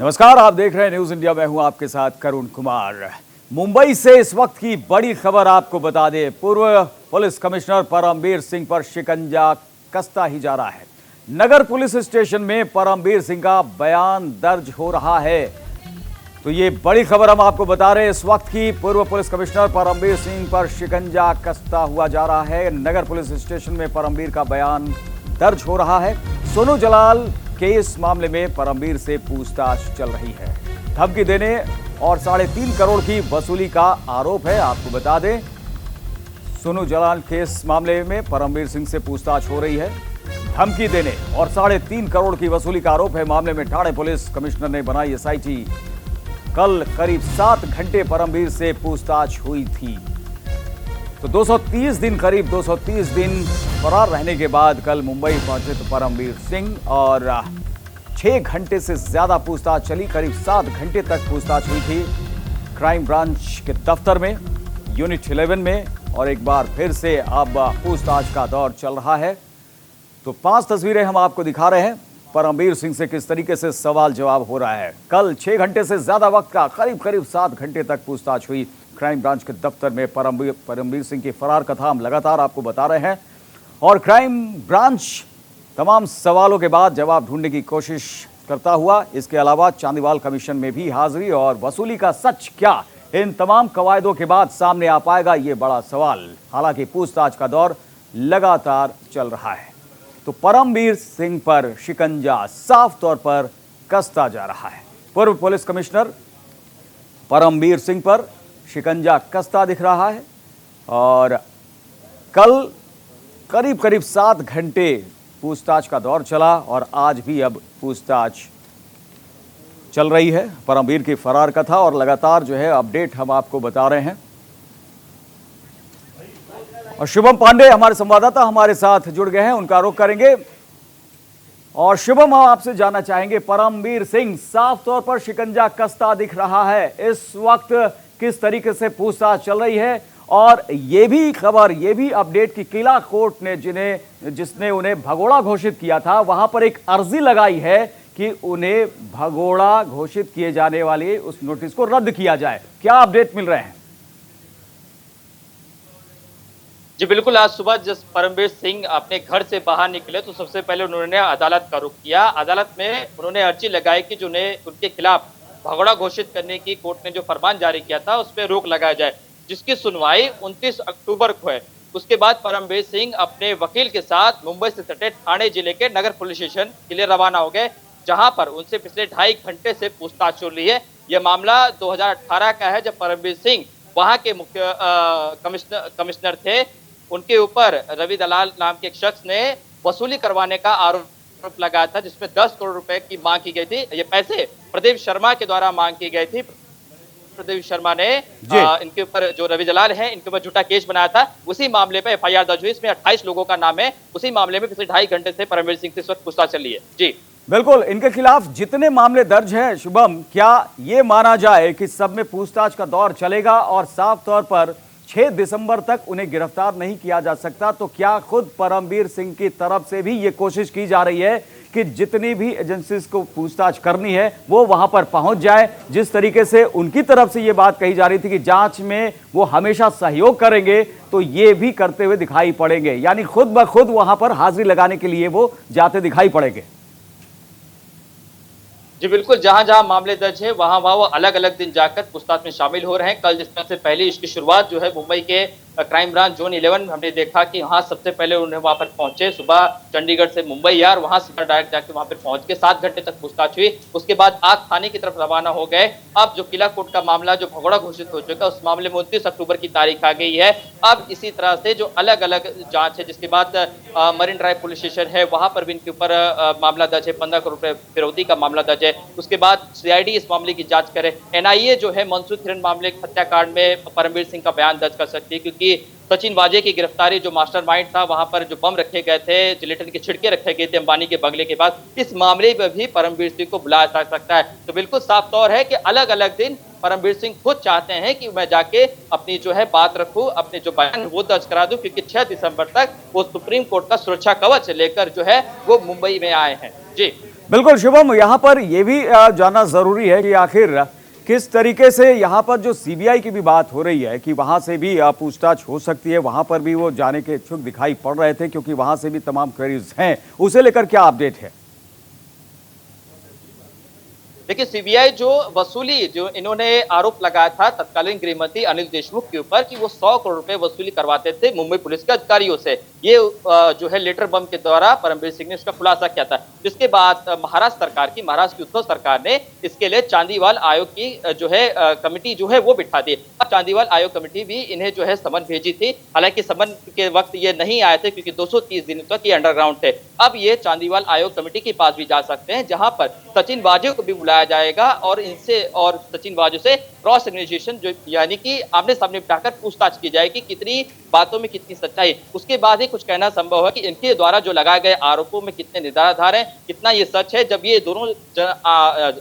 नमस्कार, आप देख रहे हैं न्यूज इंडिया। मैं हूं आपके साथ करुण कुमार। मुंबई से इस वक्त की बड़ी खबर आपको बता दें, पूर्व पुलिस कमिश्नर परमबीर सिंह पर शिकंजा कसता ही जा रहा है। नगर पुलिस स्टेशन में परमबीर सिंह का बयान दर्ज हो रहा है। तो ये बड़ी खबर हम आपको बता रहे हैं इस वक्त की। पूर्व पुलिस कमिश्नर परमबीर सिंह पर शिकंजा कसता हुआ जा रहा है। नगर पुलिस स्टेशन में परमबीर का बयान दर्ज हो रहा है। सोनू जलाल के इस मामले में परमबीर से पूछताछ चल रही है। धमकी देने और 3.5 करोड़ की वसूली का आरोप है। आपको बता दें, सोनू जलाल के इस मामले में परमबीर सिंह से पूछताछ हो रही है। धमकी देने और 3.5 करोड़ की वसूली का आरोप है। मामले में ठाणे पुलिस कमिश्नर ने बनाई एसआईटी। कल करीब 7 घंटे परमबीर से पूछताछ हुई थी। तो 230 दिन, करीब 230 दिन फरार रहने के बाद कल मुंबई पहुंचे तो परमबीर सिंह, और 6 घंटे से ज्यादा पूछताछ चली। करीब 7 घंटे तक पूछताछ हुई थी क्राइम ब्रांच के दफ्तर में, यूनिट 11 में, और एक बार फिर से अब पूछताछ का दौर चल रहा है। तो 5 तस्वीरें हम आपको दिखा रहे हैं परमबीर सिंह से किस तरीके से सवाल जवाब हो रहा है। कल 6 घंटे से ज्यादा वक्त का करीब 7 घंटे तक पूछताछ हुई क्राइम ब्रांच के दफ्तर में। परमबीर सिंह की फरार कथा हम लगातार आपको बता रहे हैं, और क्राइम ब्रांच तमाम सवालों के बाद जवाब ढूंढने की कोशिश करता हुआ, इसके अलावा चांदीवाल कमीशन में भी हाजिरी और वसूली का सच क्या, इन तमाम कवायदों के बाद सामने आ पाएगा, ये बड़ा सवाल। हालांकि पूछताछ का दौर लगातार चल रहा है। तो परमबीर सिंह पर शिकंजा साफ तौर पर कसता जा रहा है। पूर्व पुलिस कमिश्नर परमबीर सिंह पर शिकंजा कसता दिख रहा है, और कल करीब 7 घंटे पूछताछ का दौर चला, और आज भी अब पूछताछ चल रही है। परमबीर की फरार कथा और लगातार जो है अपडेट हम आपको बता रहे हैं। और शुभम पांडे हमारे संवाददाता हमारे साथ जुड़ गए हैं, उनका रुख करेंगे। और शुभम, हम आपसे जानना चाहेंगे, परमबीर सिंह साफ तौर पर शिकंजा कसता दिख रहा है। इस वक्त किस तरीके से पूछताछ चल रही है, और ये भी खबर, ये भी अपडेट कि किला कोर्ट ने जिसने उन्हें भगोड़ा घोषित किया था, वहां पर एक अर्जी लगाई है कि उन्हें भगोड़ा घोषित किए जाने वाले उस नोटिस को रद्द किया जाए। क्या अपडेट मिल रहे हैं? जी बिल्कुल, आज सुबह जब परमबीर सिंह अपने घर से बाहर निकले तो सबसे पहले उन्होंने अदालत का रुख किया। अदालत में उन्होंने अर्जी लगाई कि जो उनके खिलाफ भगोड़ा घोषित करने की कोर्ट ने जो फरमान जारी किया था उस पर रोक लगाया जाए, जिसकी सुनवाई 29 अक्टूबर को है। उसके बाद परमबीर सिंह अपने वकील के साथ मुंबई से सटे ठाणे जिले के नगर पुलिस स्टेशन के लिए रवाना हो गए, जहां पर उनसे पिछले 2.5 घंटे से पूछताछ चल रही है। यह मामला 2018 का है, जब परमबीर सिंह वहां के मुख्य कमिश्नर थे। उनके ऊपर रवि दलाल नाम के एक शख्स ने वसूली करवाने का आरोप लगाया था, जिसमें 10 करोड़ रुपए की मांग की गई थी। ये पैसे प्रदीप शर्मा के द्वारा मांग की गई थी। प्रदीप शर्मा ने इनके ऊपर, जो रवि दलाल है, इनके ऊपर झूठा केस बनाया था। उसी मामले पर एफआईआर दर्ज हुई, इसमें 28 लोगों का नाम है। उसी मामले में पिछले 2.5 घंटे से परमबीर सिंह से इस वक्त पूछताछ चल रही है। जी बिल्कुल, इनके खिलाफ जितने मामले दर्ज हैं, शुभम, क्या ये माना जाए कि सब में पूछताछ का दौर चलेगा और साफ तौर पर 6 दिसंबर तक उन्हें गिरफ्तार नहीं किया जा सकता? तो क्या खुद परमबीर सिंह की तरफ से भी ये कोशिश की जा रही है कि जितनी भी एजेंसीज को पूछताछ करनी है वो वहां पर पहुंच जाए? जिस तरीके से उनकी तरफ से ये बात कही जा रही थी कि जांच में वो हमेशा सहयोग करेंगे, तो ये भी करते हुए दिखाई पड़ेंगे, यानी खुद ब खुद वहां पर हाजिरी लगाने के लिए वो जाते दिखाई पड़ेंगे। जी बिल्कुल, जहां जहां मामले दर्ज है वहां वो अलग अलग दिन जाकर पूछताछ में शामिल हो रहे हैं। कल जिस तरह से पहले इसकी शुरुआत जो है मुंबई के क्राइम ब्रांच जोन 11 हमने देखा कि वहां सबसे पहले उन्हें वहां पर पहुंचे, सुबह चंडीगढ़ से मुंबई यार, वहां से डायरेक्ट जाके वहां पर पहुंच के 7 घंटे तक पूछताछ हुई। उसके बाद आग थाने की तरफ रवाना हो गए। अब जो किला कोर्ट का मामला जो भगोड़ा घोषित हो चुका है, उस मामले में 29 अक्टूबर की तारीख आ गई है। अब इसी तरह से जो अलग अलग जांच है, जिसके बाद मरीन ड्राइव पुलिस स्टेशन है, वहां पर भी इनके ऊपर मामला दर्ज है, 15 करोड़ रुपए फिरौती का मामला दर्ज है। उसके बाद सीआईडी इस मामले की जांच करे। एनआईए जो है मनसूर हिरन मामले हत्याकांड में परमबीर सिंह का बयान दर्ज कर सकती है, क्योंकि सचिन वाजे की गिरफ्तारी, जो मास्टरमाइंड था, वहां पर जो बम रखे गए थे, जिलेटिन के छिड़के रखे गए थे अंबानी के बंगले के पास, इस मामले में भी परमबीर सिंह को बुलाया जा सकता है। तो बिल्कुल साफ तौर है कि अलग अलग दिन परमबीर सिंह खुद चाहते हैं कि मैं जाके अपनी जो है बात रखूं, अपने जो बयान वो दर्ज करा दूं, क्योंकि 6 दिसंबर तक वो सुप्रीम कोर्ट का सुरक्षा कवच लेकर जो है वो मुंबई में आए हैं। जी बिल्कुल शुभम, यहाँ पर यह भी जानना जरूरी है कि आखिर किस तरीके से यहाँ पर जो सीबीआई की भी बात हो रही है कि वहां से भी पूछताछ हो सकती है, वहां पर भी वो जाने के इच्छुक दिखाई पड़ रहे थे क्योंकि वहां से भी तमाम क्वेरीज हैं, उसे लेकर क्या अपडेट है? देखिए, सीबीआई जो वसूली जो इन्होंने आरोप लगाया था तत्कालीन गृह मंत्री अनिल देशमुख के ऊपर कि वो 100 करोड़ रुपए वसूली करवाते थे मुंबई पुलिस के अधिकारियों से, ये जो है लेटर बम के द्वारा परमवीर सिंह ने उसका खुलासा किया था। जिसके बाद महाराष्ट्र की उद्धव सरकार ने इसके लिए चांदीवाल आयोग की जो है कमेटी जो है वो बिठा दी। अब चांदीवाल आयोग कमेटी भी इन्हें जो है समन भेजी थी, हालांकि समन के वक्त ये नहीं आए थे क्योंकि 230 दिन तक ये अंडरग्राउंड थे। अब ये चांदीवाल आयोग कमेटी के पास भी जा सकते हैं, जहां पर सचिन वाजे को भी बुलाया जाएगा और इनसे और सचिन वाजे से क्रॉस एग्जामिनेशन जो यानी कि आमने सामने बिठाकर पूछताछ की जाएगी, कितनी बातों में कितनी सच्चाई, उसके बाद ही कुछ कहना संभव है कि इनके द्वारा जो लगाए गए आरोपों में कितने निराधार हैं, कितना ये सच है। जब ये दोनों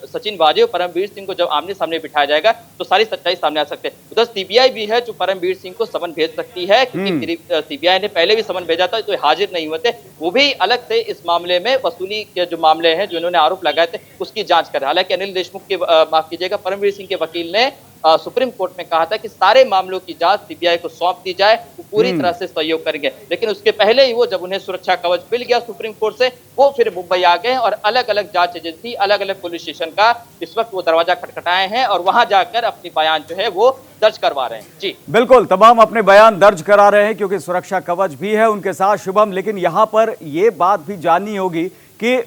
सचिन वाजे और परमवीर सिंह को जब आमने सामने बिठाया जाएगा तो सारी सच्चाई सामने आ सकते हैं। उधर सीबीआई भी है जो परमवीर सिंह को समन भेज सकती है, क्योंकि सीबीआई ने पहले भी समन भेजा था तो हाजिर नहीं हुए थे, वो भी अलग से इस मामले में वसूली के जो मामले हैं जो इन्होंने आरोप लगाए थे उसकी जांच करे। हालांकि अनिल देशमुख के माफ कीजिएगा परमवीर सिंह के वकील ने सुप्रीम कोर्ट में कहा था कि सारे मामलों की जांच सीबीआई को सौंप दी जाए, वो पूरी तरह से सहयोग करेंगे। लेकिन उसके पहले ही वो जब उन्हें सुरक्षा कवच मिल गया सुप्रीम कोर्ट से, वो फिर मुंबई आ गए और अलग अलग जांच एजेंसी, अलग अलग पुलिस स्टेशन का इस वक्त वो दरवाजा खटखटाए हैं और वहां जाकर अपनी बयान जो है वो दर्ज करवा रहे हैं। जी बिल्कुल, तमाम अपने बयान दर्ज करा रहे हैं क्योंकि सुरक्षा कवच भी है उनके साथ शुभम। लेकिन यहाँ पर ये बात भी जाननी होगी कि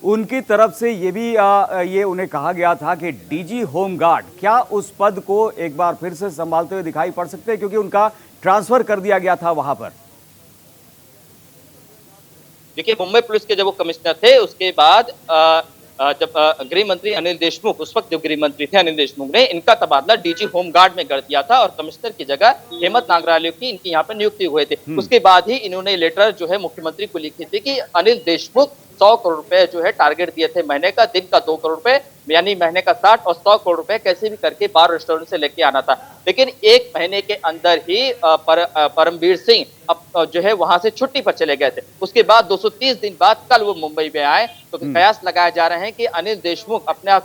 उनकी तरफ से ये भी ये उन्हें कहा गया था कि डीजी होमगार्ड, क्या उस पद को एक बार फिर से संभालते हुए दिखाई पड़ सकते हैं क्योंकि उनका ट्रांसफर कर दिया गया था वहां पर? देखिए, मुंबई पुलिस के जब वो कमिश्नर थे उसके बाद जब गृह मंत्री अनिल देशमुख, उस वक्त जो गृह मंत्री थे अनिल देशमुख ने इनका तबादला डीजी होमगार्ड में कर दिया था और कमिश्नर की जगह हेमंत नागराले की इनकी यहाँ पर नियुक्ति हुए थे। उसके बाद ही इन्होंने लेटर जो है मुख्यमंत्री को लिखी थी कि अनिल देशमुख 100 करोड़ रुपए जो है टारगेट दिए थे महीने का, दिन का 2 करोड़ रुपए, यानी महीने का 60 और 100 करोड़ रुपए कैसे भी करके बार रेस्टोरेंट से लेके आना था। लेकिन एक महीने के अंदर ही परमवीर सिंह अब जो है वहां से छुट्टी पर चले गए थे। उसके बाद 230 दिन बाद कल वो मुंबई में आए, तो कयास लगाए जा रहे हैं कि अनिल देशमुख अपने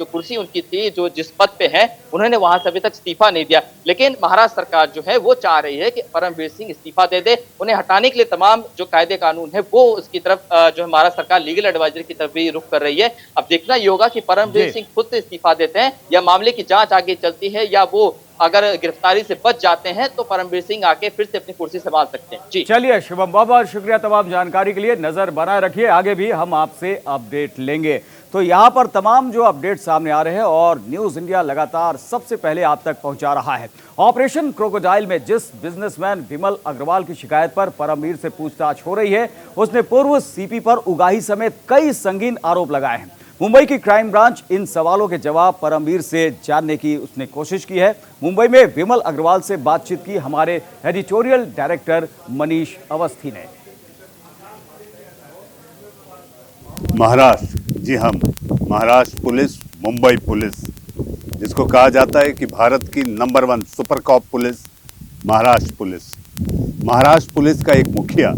कुर्सी उनकी थी जो जिस पद पे है, उन्होंने वहां से अभी तक इस्तीफा नहीं दिया। लेकिन महाराष्ट्र सरकार जो है वो चाह रही है कि परमवीर सिंह इस्तीफा दे दे, उन्हें हटाने के लिए तमाम जो कायदे कानून है वो उसकी तरफ जो है महाराष्ट्र सरकार लीगल एडवाइजरी की तरफ भी रुख कर रही है। अब देखना ये होगा कि परमवीर सिंह खुद से इस्तीफा देते हैं या मामले की जांच आगे चलती है, या वो अगर गिरफ्तारी से बच जाते हैं तो परमवीर सिंह आके फिर से अपनी कुर्सी संभाल सकते हैं। जी चलिए शुभम, बहुत बहुत शुक्रिया तमाम जानकारी के लिए। नजर बनाए रखिए, आगे भी हम आपसे अपडेट लेंगे। तो यहाँ पर तमाम जो अपडेट सामने आ रहे हैं और न्यूज इंडिया लगातार सबसे पहले आप तक पहुंचा रहा है। ऑपरेशन क्रोकोडाइल में जिस बिजनेसमैन विमल अग्रवाल की शिकायत पर परमवीर से पूछताछ हो रही है, उसने पूर्व सीपी पर उगाही समेत कई संगीन आरोप लगाए हैं। मुंबई की क्राइम ब्रांच इन सवालों के जवाब परमवीर से जानने की उसने कोशिश की है। मुंबई में विमल अग्रवाल से बातचीत की हमारे एडिटोरियल डायरेक्टर मनीष अवस्थी ने। महाराष्ट्र, जी हम महाराष्ट्र पुलिस, मुंबई पुलिस, जिसको कहा जाता है कि भारत की number 1 super cop police Maharashtra police. Maharashtra police का एक मुखिया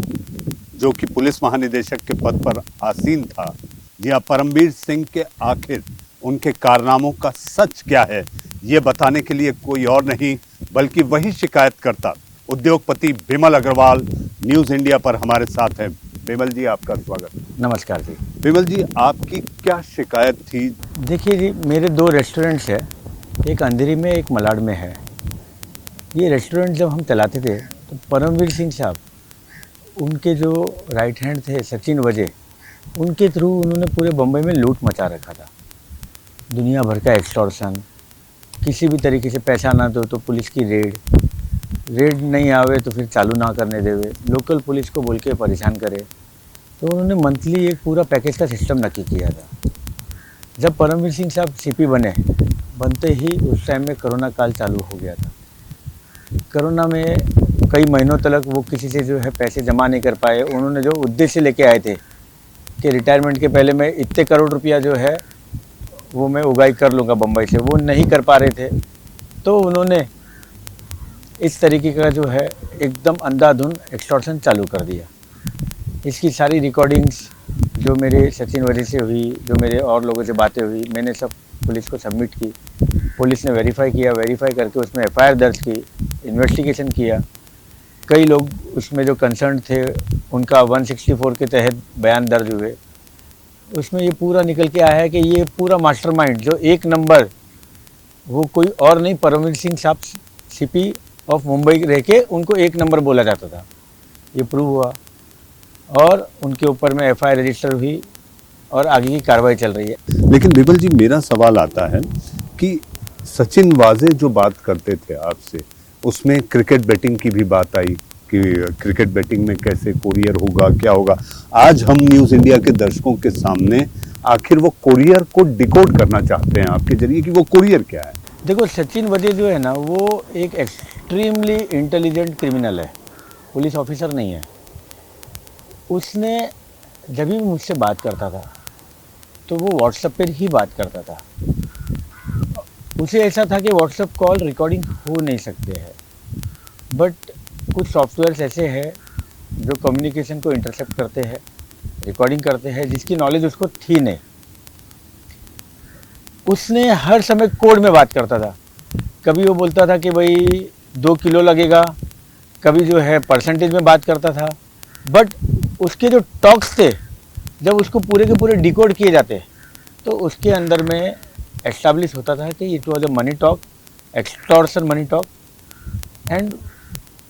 जो कि पुलिस महानिदेशक के पद पर आसीन था, जी हाँ, परमवीर सिंह के आखिर उनके कारनामों का सच क्या है ये बताने के लिए कोई और नहीं बल्कि वही शिकायतकर्ता उद्योगपति विमल अग्रवाल न्यूज़ इंडिया पर हमारे साथ हैं। विमल जी, आपका स्वागत। नमस्कार जी। विमल जी, आपकी क्या शिकायत थी? देखिए जी, मेरे 2 रेस्टोरेंट्स हैं, एक अंधेरी में एक मलाड में है। ये रेस्टोरेंट जब हम चलाते थे तो परमवीर सिंह साहब, उनके जो राइट हैंड थे सचिन वाजे, उनके थ्रू उन्होंने पूरे बम्बई में लूट मचा रखा था। दुनिया भर का एक्सटॉर्शन, किसी भी तरीके से पैसा ना दो तो पुलिस की रेड नहीं आवे तो फिर चालू ना करने देवे, लोकल पुलिस को बोल के परेशान करे। तो उन्होंने मंथली एक पूरा पैकेज का सिस्टम नक्की किया था। जब परमवीर सिंह साहब सीपी बनते ही उस टाइम में कोरोना काल चालू हो गया था। कोरोना में कई महीनों तक वो किसी से जो है पैसे जमा नहीं कर पाए। उन्होंने जो उद्देश्य लेके आए थे कि रिटायरमेंट के पहले मैं इतने करोड़ रुपया जो है वो मैं उगाई कर लूँगा बम्बई से, वो नहीं कर पा रहे थे। तो उन्होंने इस तरीके का जो है एकदम अंधाधुंध एक्सटॉर्शन चालू कर दिया। इसकी सारी रिकॉर्डिंग्स जो मेरे सचिन वजी से हुई, जो मेरे और लोगों से बातें हुई, मैंने सब पुलिस को सबमिट की। पुलिस ने वेरीफाई किया, वेरीफाई करके उसमें एफआईआर दर्ज की, इन्वेस्टिगेशन किया। कई लोग उसमें जो कंसर्न थे उनका 164 के तहत बयान दर्ज हुए। उसमें ये पूरा निकल के आया है कि ये पूरा मास्टरमाइंड जो एक नंबर, वो कोई और नहीं, परमवीर सिंह साहब सीपी ऑफ मुंबई रह के उनको एक नंबर बोला जाता था। ये प्रूव हुआ और उनके ऊपर में एफआईआर रजिस्टर हुई और आगे की कार्रवाई चल रही है। लेकिन बिमल जी, मेरा सवाल आता है कि सचिन वाजे जो बात करते थे आपसे, उसमें क्रिकेट बेटिंग की भी बात आई कि क्रिकेट बेटिंग में कैसे कोरियर होगा, क्या होगा। आज हम न्यूज़ इंडिया के दर्शकों के सामने आखिर वो कोरियर को डिकोड करना चाहते हैं आपके जरिए कि वो कोरियर क्या है। देखो, सचिन वजे जो है ना, वो एक एक्सट्रीमली इंटेलिजेंट क्रिमिनल है, पुलिस ऑफिसर नहीं है। उसने जब भी मुझसे बात करता था तो वो व्हाट्सएप पर ही बात करता था। उसे ऐसा था कि व्हाट्सएप कॉल रिकॉर्डिंग हो नहीं सकते हैं, बट कुछ सॉफ्टवेयर्स ऐसे हैं जो कम्युनिकेशन को इंटरसेप्ट करते हैं, रिकॉर्डिंग करते हैं, जिसकी नॉलेज उसको थी नहीं। उसने हर समय कोड में बात करता था। कभी वो बोलता था कि भाई 2 किलो लगेगा, कभी जो है परसेंटेज में बात करता था। बट उसके जो टॉक्स थे, जब उसको पूरे के पूरे डिकोड किए जाते तो उसके अंदर में एस्टैब्लिश होता था कि it was a money talk, extortion money talk, and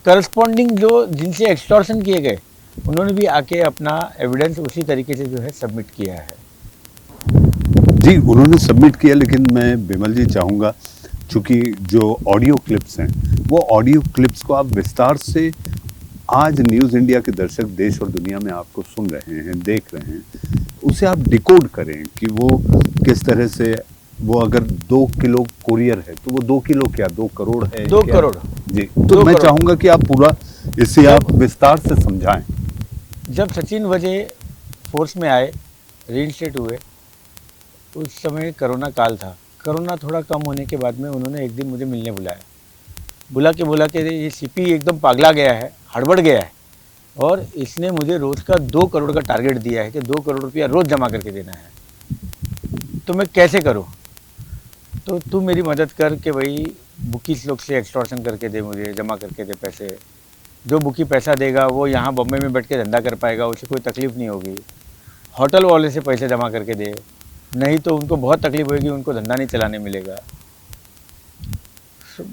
corresponding जो जिनसे एक्सटॉर्शन किए गए उन्होंने भी आके अपना एविडेंस उसी तरीके से जो है सबमिट किया है। जी, उन्होंने सबमिट किया, लेकिन मैं बिमल जी चाहूँगा, चूँकि जो ऑडियो क्लिप्स हैं वो ऑडियो क्लिप्स को आप विस्तार से, आज न्यूज़ इंडिया के दर्शक देश और दुनिया में आपको सुन रहे हैं, देख रहे हैं, उसे आप डिकोड करें कि वो किस तरह से, वो अगर 2 किलो कोरियर है तो वो 2 किलो क्या 2 करोड़ है, 2 करोड़ जी। तो मैं चाहूँगा कि आप पूरा इसे आप विस्तार से समझाएं। जब सचिन वजे फोर्स में आए, रीइंस्टेट हुए, उस समय कोरोना काल था। कोरोना थोड़ा कम होने के बाद में उन्होंने एक दिन मुझे मिलने बुलाया। बोला कि ये सीपी एकदम पागला गया है, हड़बड़ गया है, और इसने मुझे रोज़ का 2 करोड़ का टारगेट दिया है कि 2 करोड़ रुपया रोज़ जमा करके देना है। तो मैं कैसे करूं? तो तू मेरी मदद कर कि भाई बुकीस लोग से एक्सटॉर्शन करके दे, मुझे जमा करके दे पैसे। जो बुकी पैसा देगा वो यहाँ बॉम्बे में बैठ के धंधा कर पाएगा, उसे कोई तकलीफ़ नहीं होगी। होटल वाले से पैसे जमा करके दे, नहीं तो उनको बहुत तकलीफ होगी, उनको धंधा नहीं चलाने मिलेगा।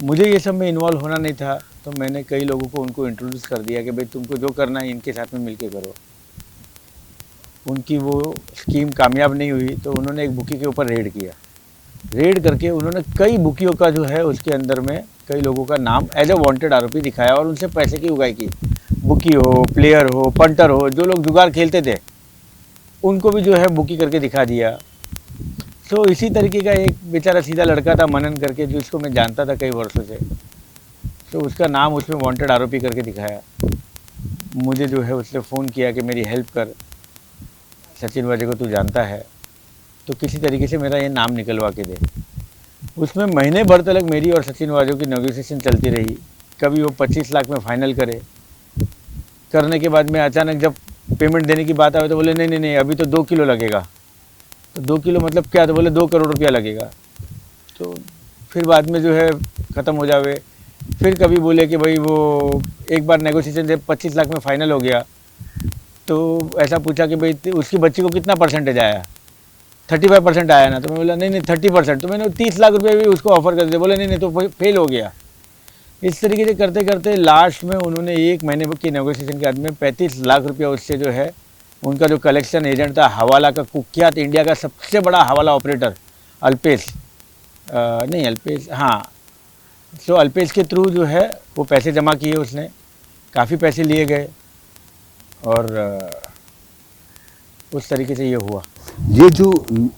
मुझे ये सब में इन्वॉल्व होना नहीं था, तो मैंने कई लोगों को उनको इंट्रोड्यूस कर दिया कि भाई तुमको जो करना है इनके साथ में मिलके करो। उनकी वो स्कीम कामयाब नहीं हुई तो उन्होंने एक बुकी के ऊपर रेड किया। रेड करके उन्होंने कई बुकियों का जो है उसके अंदर में कई लोगों का नाम एज अ वांटेड आरोपी दिखाया और उनसे पैसे की उगाई की। बुकी हो, प्लेयर हो, पंटर हो, जो लोग जुगाड़ खेलते थे उनको भी जो है बुकी करके दिखा दिया। तो इसी तरीके का एक बेचारा सीधा लड़का था मनन करके, जो इसको मैं जानता था कई वर्षों से, तो उसका नाम उसमें वांटेड आरोपी करके दिखाया। मुझे जो है उसने फ़ोन किया कि मेरी हेल्प कर, सचिन वजे को तू जानता है, तो किसी तरीके से मेरा ये नाम निकलवा के दे। उसमें महीने भर तक मेरी और सचिन वाजो की नेगोशिएशन चलती रही। कभी वो 25 लाख में फाइनल करने के बाद में अचानक जब पेमेंट देने की बात आए तो बोले नहीं अभी तो 2 किलो लगेगा। तो 2 किलो मतलब क्या? तो बोले 2 करोड़ रुपया लगेगा। तो फिर बाद में जो है ख़त्म हो जावे। फिर कभी बोले कि भाई वो एक बार नेगोशिएशन जब 25 लाख में फाइनल हो गया तो ऐसा पूछा कि भाई उसकी बच्ची को कितना परसेंटेज आया? 35% आया ना। तो मैं बोला नहीं 30%। तो मैंने 30 लाख रुपये भी उसको ऑफर कर दिया। बोले नहीं तो फेल हो गया। इस तरीके से करते करते लास्ट में उन्होंने 1 महीने की नेगोशिएशन के बाद में 35 लाख रुपया उससे जो है, उनका जो कलेक्शन एजेंट था, हवाला का कुख्यात इंडिया का सबसे बड़ा हवाला ऑपरेटर अल्पेश, सो अल्पेश के थ्रू जो है वो पैसे जमा किए उसने, काफ़ी पैसे लिए गए और उस तरीके से ये हुआ। ये जो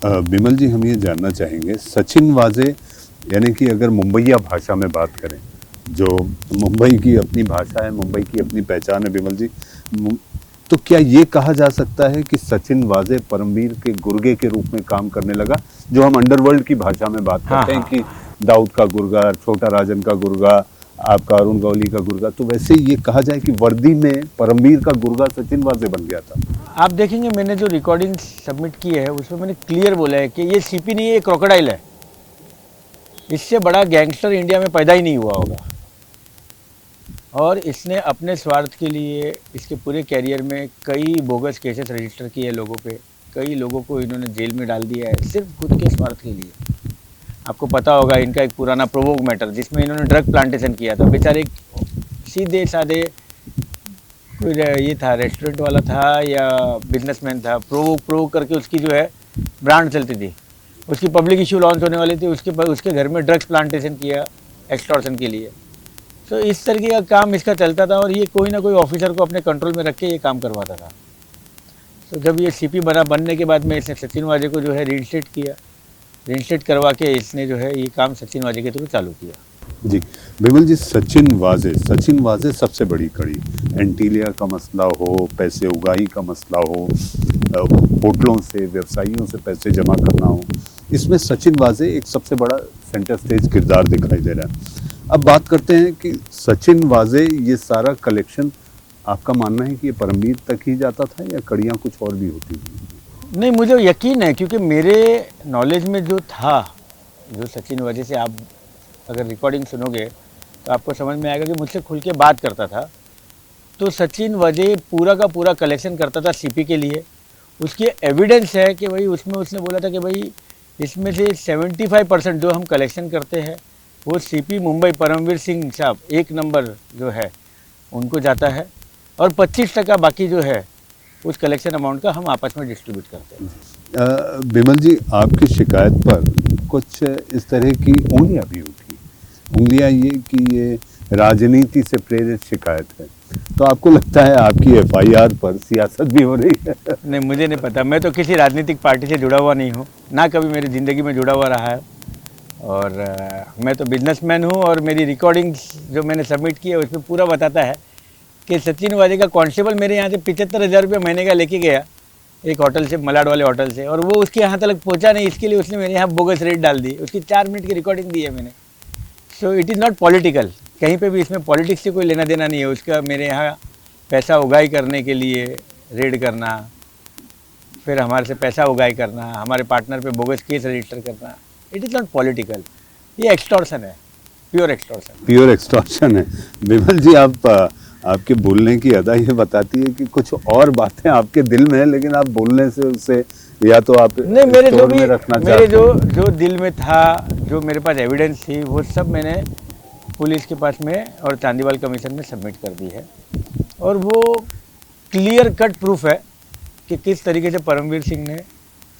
बिमल जी, हम ये जानना चाहेंगे, सचिन वाजे यानी कि अगर मुंबईया भाषा में बात करें, जो मुंबई की अपनी भाषा है, मुंबई की अपनी पहचान है बिमल जी, तो क्या ये कहा जा सकता है कि सचिन वाजे परमवीर के गुर्गे के रूप में काम करने लगा? जो हम अंडरवर्ल्ड की भाषा में बात करते हैं कि दाऊद का गुर्गा, छोटा राजन का गुर्गा, आपका अरुण गौली का गुर्गा, तो वैसे ये कहा जाए कि वर्दी में परमवीर का गुर्गा सचिन वाजे बन गया था। आप देखेंगे मैंने जो रिकॉर्डिंग सबमिट की है उसमें मैंने क्लियर बोला है कि ये सीपी नहीं है, ये क्रोकोडाइल है। इससे बड़ा गैंगस्टर इंडिया में पैदा ही नहीं हुआ होगा। और इसने अपने स्वार्थ के लिए इसके पूरे कैरियर में कई बोगस केसेस रजिस्टर किए हैं लोगों पे, कई लोगों को इन्होंने जेल में डाल दिया है सिर्फ खुद के स्वार्थ के लिए। आपको पता होगा इनका एक पुराना प्रोवोक मैटर जिसमें इन्होंने ड्रग प्लांटेशन किया था। बेचारे सीधे साधे कोई ये था, रेस्टोरेंट वाला था या बिजनेसमैन था, प्रोवोक करके उसकी जो है ब्रांड चलती थी, उसकी पब्लिक इशू लॉन्च होने वाली थी, उसके घर में ड्रग्स प्लांटेशन किया एक्सटॉर्शन के लिए। तो इस तरीके का काम इसका चलता था और ये कोई ना कोई ऑफिसर को अपने कंट्रोल में रख के ये काम करवाता था। तो जब ये सीपी बनने के बाद में इसने सचिन वाजे को जो है रीइंस्टेट किया, रीइंस्टेट करवा के इसने जो है ये काम सचिन वाजे के थ्रू चालू किया। जी बिमल जी, सचिन वाजे सबसे बड़ी कड़ी। एंटीलिया का मसला हो, पैसे उगाही का मसला हो, होटलों से व्यवसायियों से पैसे जमा करना हो, इसमें सचिन वाजे एक सबसे बड़ा सेंटर स्टेज किरदार दिखाई दे रहा है। अब बात करते हैं कि सचिन वाजे ये सारा कलेक्शन आपका मानना है कि ये परमवीर तक ही जाता था या कड़ियाँ कुछ और भी होती थी? नहीं, मुझे यकीन है क्योंकि मेरे नॉलेज में जो था, जो सचिन वाजे से आप अगर रिकॉर्डिंग सुनोगे तो आपको समझ में आएगा कि मुझसे खुल के बात करता था। तो सचिन वाजे पूरा का पूरा कलेक्शन करता था सीपी के लिए। उसके एविडेंस है कि भाई उसमें उसने बोला था कि भाई इसमें से 75% जो हम कलेक्शन करते हैं वो सीपी मुंबई परमवीर सिंह साहब 1 नंबर जो है उनको जाता है और 25% बाकी जो है उस कलेक्शन अमाउंट का हम आपस में डिस्ट्रीब्यूट करते हैं। बिमल जी, आपकी शिकायत पर कुछ इस तरह की उंगलियां भी उठी। उंगलियां ये कि ये राजनीति से प्रेरित शिकायत है, तो आपको लगता है आपकी एफआईआर पर सियासत भी हो रही है? नहीं, मुझे नहीं पता, मैं तो किसी राजनीतिक पार्टी से जुड़ा हुआ नहीं हूँ, ना कभी मेरी ज़िंदगी में जुड़ा हुआ रहा है। और मैं तो बिजनेसमैन हूँ और मेरी रिकॉर्डिंग जो मैंने सबमिट की है उसमें पूरा बताता है कि सचिन वाजे का कांस्टेबल मेरे यहाँ से 75,000 रुपये महीने का लेके गया एक होटल से, मलाड वाले होटल से, और वो उसके यहाँ तक पहुँचा नहीं, इसके लिए उसने मेरे यहाँ बोगस रेट डाल दी। उसकी 4 मिनट की रिकॉर्डिंग दी है मैंने। So it is not political, कहीं पे भी इसमें पॉलिटिक्स से कोई लेना देना नहीं है। उसका मेरे यहाँ पैसा उगाही करने के लिए रेड करना, फिर हमारे से पैसा उगाही करना, हमारे पार्टनर पे बोगस केस रजिस्टर करना, इट इज़ नॉट पॉलिटिकल, ये एक्सटॉर्शन है, प्योर एक्सटॉर्शन। प्योर एक्सटॉर्शन है। बिमल जी, आपके बोलने की अदा ये बताती है कि कुछ और बातें आपके दिल में है, लेकिन आप बोलने से उससे या तो आप नहीं, मेरे जो भी मेरे हैं। जो दिल में था, जो मेरे पास एविडेंस थी, वो सब मैंने पुलिस के पास में और चांदीवाल कमीशन में सबमिट कर दी है। और वो क्लियर कट प्रूफ है कि किस तरीके से परमवीर सिंह ने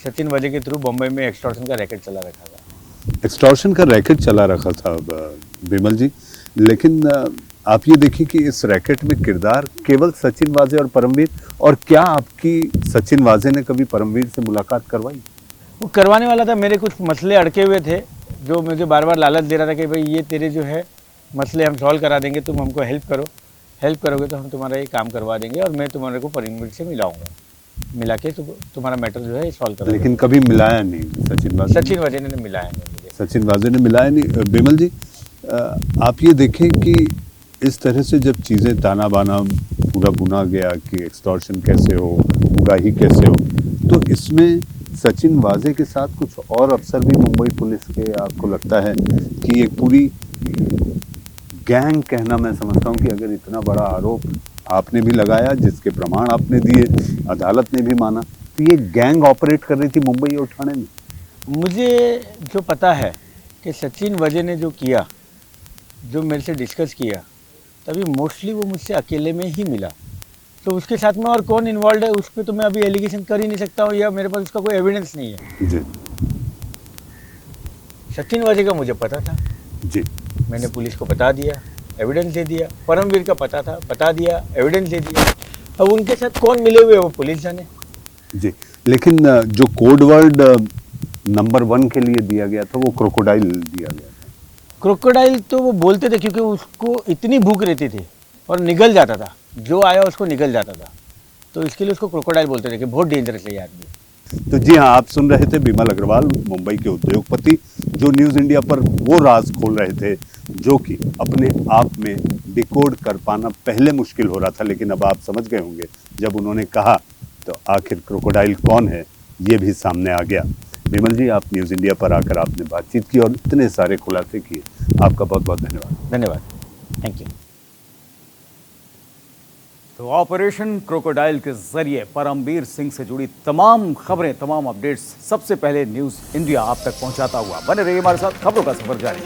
सचिन वाजे के थ्रू बम्बई में एक्सटॉर्शन का रैकेट चला रखा था। एक्सटॉर्शन का रैकेट चला रखा था बिमल जी, लेकिन आप ये देखिए कि इस रैकेट में किरदार केवल सचिन वाजे और परमवीर, और क्या आपकी सचिन वाजे ने कभी परमवीर से मुलाकात करवाई? वो करवाने वाला था, मेरे कुछ मसले अड़के हुए थे जो मुझे बार बार लालच दे रहा था कि भाई ये तेरे जो है मसले हम सॉल्व करा देंगे, तुम हमको हेल्प करो, हेल्प करोगे तो हम तुम्हारा ये काम करवा देंगे और मैं तुम्हारे को परमवीर से मिलाऊंगा, मिला के तुम्हारा मैटर जो है सॉल्व करा। लेकिन कभी मिलाया नहीं सचिन वाजे ने मिलाया नहीं मुझे। सचिन वाजे ने मिलाया नहीं। बिमल जी, आप ये देखें कि इस तरह से जब चीज़ें ताना बाना पूरा बुना गया कि एक्सटॉर्शन कैसे हो, उगाही कैसे हो, तो इसमें सचिन वाजे के साथ कुछ और अफसर भी मुंबई पुलिस के, आपको लगता है कि एक पूरी गैंग कहना मैं समझता हूँ कि अगर इतना बड़ा आरोप आपने भी लगाया, जिसके प्रमाण आपने दिए, अदालत ने भी माना, तो ये गैंग ऑपरेट कर रही थी मुंबई और ठाणे में? मुझे जो पता है कि सचिन वाजे ने जो किया, जो मेरे से डिस्कस किया, तभी मोस्टली वो मुझसे अकेले में ही मिला। तो उसके साथ में और कौन इन्वॉल्व है उस पर तो मैं अभी एलिगेशन कर ही नहीं सकता हूँ, या मेरे पास उसका कोई एविडेंस नहीं है। जी सचिन वाजे का मुझे पता था जी, मैंने पुलिस को बता दिया, एविडेंस दे दिया। परमवीर का पता था, बता दिया, एविडेंस दे दिया। अब उनके साथ कौन मिले हुए वो पुलिस जाने। जी, लेकिन जो कोड वर्ड नंबर 1 के लिए दिया गया था वो क्रोकोडाइल दिया गया था। क्रोकोडाइल तो वो बोलते थे क्योंकि उसको इतनी भूख रहती थी और निगल जाता था, जो आया उसको निगल जाता था, तो इसके लिए उसको क्रोकोडाइल बोलते थे कि बहुत डेंजरस है ये आदमी। तो जी हाँ, आप सुन रहे थे बिमल अग्रवाल, मुंबई के उद्योगपति, जो न्यूज़ इंडिया पर वो राज खोल रहे थे जो कि अपने आप में डिकोड कर पाना पहले मुश्किल हो रहा था, लेकिन अब आप समझ गए होंगे जब उन्होंने कहा तो आखिर क्रोकोडाइल कौन है ये भी सामने आ गया। विमल जी, आप न्यूज़ इंडिया पर आकर आपने बातचीत की और इतने सारे खुलासे किए, आपका बहुत बहुत धन्यवाद। धन्यवाद, थैंक यू। तो ऑपरेशन क्रोकोडाइल के जरिए परमबीर सिंह से जुड़ी तमाम खबरें, तमाम अपडेट्स सबसे पहले न्यूज़ इंडिया आप तक पहुंचाता हुआ। बने रहिए हमारे साथ, खबरों का सफर जारी।